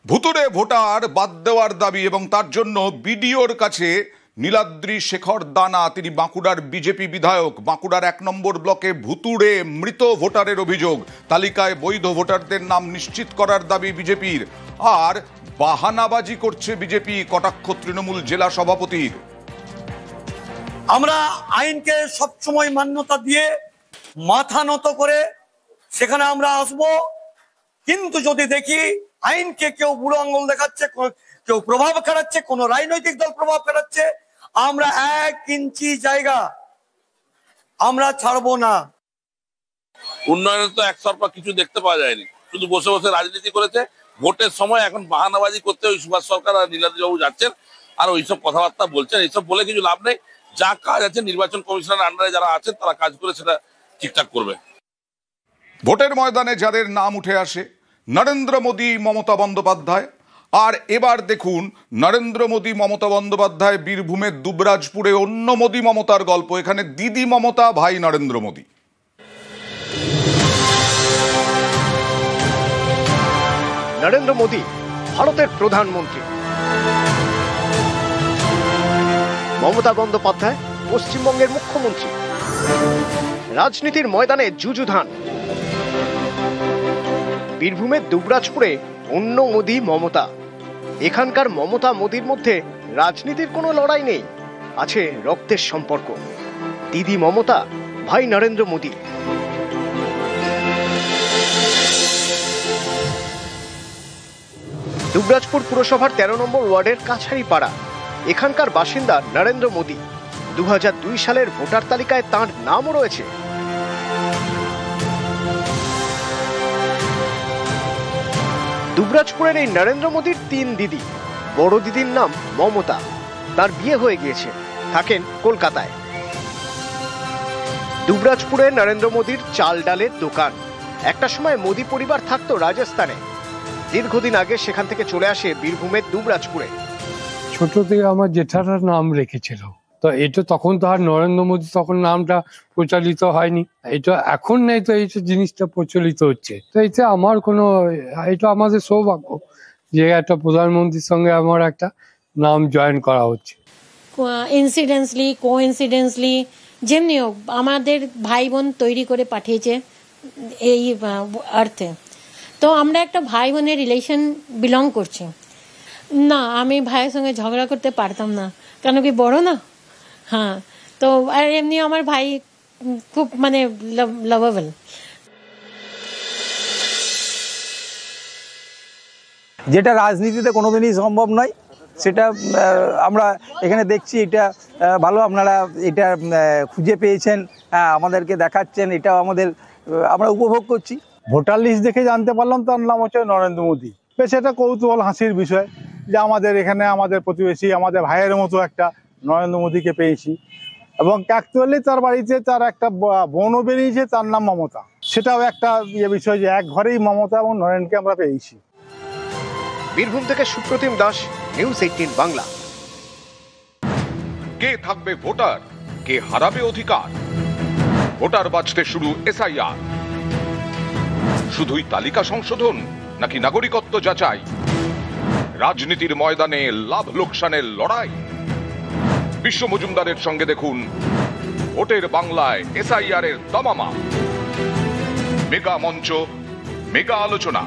ভুতুড়ে ভোটার বাদ দেওয়ার দাবি এবং তার জন্য বিডিওর কাছে নীলাদ্রি শেখর দানা, তিনি বাঁকুড়ার বিজেপি বিধায়ক। বাঁকুড়ার 1 নম্বর ব্লকে ভুতুড়ে মৃত ভোটারের অভিযোগ, তালিকায় বৈধ ভোটারদের নাম নিশ্চিত করার দাবি বিজেপির। আর বাহানাবাজি করছে বিজেপি, কটাক্ষ তৃণমূল জেলা সভাপতির। আমরা আইনকে সবসময় মান্যতা দিয়ে মাথা নত করে সেখানে আমরা আসব, কিন্তু যদি দেখি আইনকে কেউ বুড়ো আঙুল দেখাচ্ছে, কেউ প্রভাব খাটাচ্ছে, কোন রাজনৈতিক দল প্রভাব খাটাচ্ছে, আমরা 1 ইঞ্চি জায়গা আমরা ছাড়বো না। উন্নয়নের তো একতরফা কিছু দেখতে পাওয়া যায়নি, শুধু বসে বসে রাজনীতি করেছে। ভোটের সময় এখন বাহানাবাজি করতে ওই সুভাষ সরকার আর নীলাদ্রিবাবু যাচ্ছেন আর ওইসব কথাবার্তা বলছেন। এইসব বলে কিছু লাভ নেই। যা কাজ আছে নির্বাচন কমিশনের আন্ডারে যারা আছেন তারা কাজ করে সেটা ঠিকঠাক করবে। ভোটের ময়দানে যাদের নাম উঠে আসে নরেন্দ্র মোদী, মমতা বন্দ্যোপাধ্যায়। আর এবার দেখুন নরেন্দ্র মোদী, মমতা বন্দ্যোপাধ্যায় বীরভূমের দুবরাজপুরে অন্য মোদী মমতার গল্প। এখানে দিদি মমতা, ভাই নরেন্দ্র মোদী। নরেন্দ্র মোদী ভারতের প্রধানমন্ত্রী, মমতা বন্দ্যোপাধ্যায় পশ্চিমবঙ্গের মুখ্যমন্ত্রী। রাজনীতির ময়দানে যুযুধান। বীরভূমের দুবরাজপুরে অন্য মোদী, মমতা। এখানকার মমতা মোদীর মধ্যে রাজনীতির কোনো লড়াই নেই, আছে রক্তের সম্পর্ক। দিদি মমতা, ভাই নরেন্দ্র মোদী। দুবরাজপুর পুরসভার 13 নম্বর ওয়ার্ডের কাছারি পাড়া। এখানকার বাসিন্দা নরেন্দ্র মোদী। 2002 সালের ভোটার তালিকায় তাঁর নামও রয়েছে। দুবরাজপুরের এই নরেন্দ্র মোদীর 3 দিদি। বড় দিদির নাম মমতা, তার বিয়ে হয়ে গিয়েছে, থাকেন কলকাতায়। দুবরাজপুরে নরেন্দ্র মোদীর চাল ডালের দোকান। একটা সময় মোদী পরিবার থাকতো রাজস্থানে। দীর্ঘদিন আগে সেখান থেকে চলে আসে বীরভূমের দুবরাজপুরে। ছোট থেকে আমার জেঠাটার নাম রেখেছিল, তো এটা তখন তো আর নরেন্দ্র মোদী তখন নামটা প্রচলিত হয়নি। এটা এখন নেই, তো এই জিনিসটা প্রচলিত হচ্ছে। তো এতে আমার কোনো, এটা আমাদের সৌভাগ্য যে একটা প্রধানমন্ত্রীর সঙ্গে আমার একটা নাম জয়েন করা হচ্ছে। ইনসিডেন্সলি, কোইন্সিডেন্সলি, যেমনি হোক আমাদের ভাই বোন তৈরি করে পাঠিয়েছে এই আর্থে। তো আমরা একটা ভাই বোনের রিলেশন বিলং করছি। না, আমি ভাইয়ের সঙ্গে ঝগড়া করতে পারতাম না, কেন কি বড় না। হ্যাঁ, তো আর এমনি আমার ভাই খুব মানে লাভেবল। যেটা রাজনীতিতে কোনোদিনই সম্ভব নয়, সেটা আমরা এখানে দেখছি। এটা ভালো, আপনারা এটা খুঁজে পেয়েছেন, আমাদেরকে দেখাচ্ছেন, এটা আমরা উপভোগ করছি। ভোটার লিস্ট দেখে জানতে পারলাম তার নাম হচ্ছে নরেন্দ্র মোদী। বেশ এটা কৌতূহল, হাসির বিষয় যে আমাদের এখানে আমাদের প্রতিবেশী, আমাদের ভাইয়ের মতো একটা নরেন্দ্র মোদীকে পেয়েছি। এবং অ্যাকচুয়ালি তার বাড়িতে তার একটা বোনও বেরিয়েছে, তার নাম মমতা। সেটাও একটা বিষয় যে এক ঘরেই মমতা এবং নরেনকে আমরা পেয়েছি। বীরভূম থেকে সুপ্রতিম দাস, নিউজ 18 বাংলা। কে থাকবে ভোটার, কে হারাবে অধিকার? ভোটার বাছতে শুরু এসআইআর। শুধুই তালিকা সংশোধন নাকি নাগরিকত্ব যাচাই? রাজনীতির ময়দানে লাভ লোকসানের লড়াই। বিশ্ব মজুমদারের সঙ্গে দেখুন ভোটের বাংলায় এসআইআর এর দামামা। মেগা মঞ্চ, মেগা আলোচনা।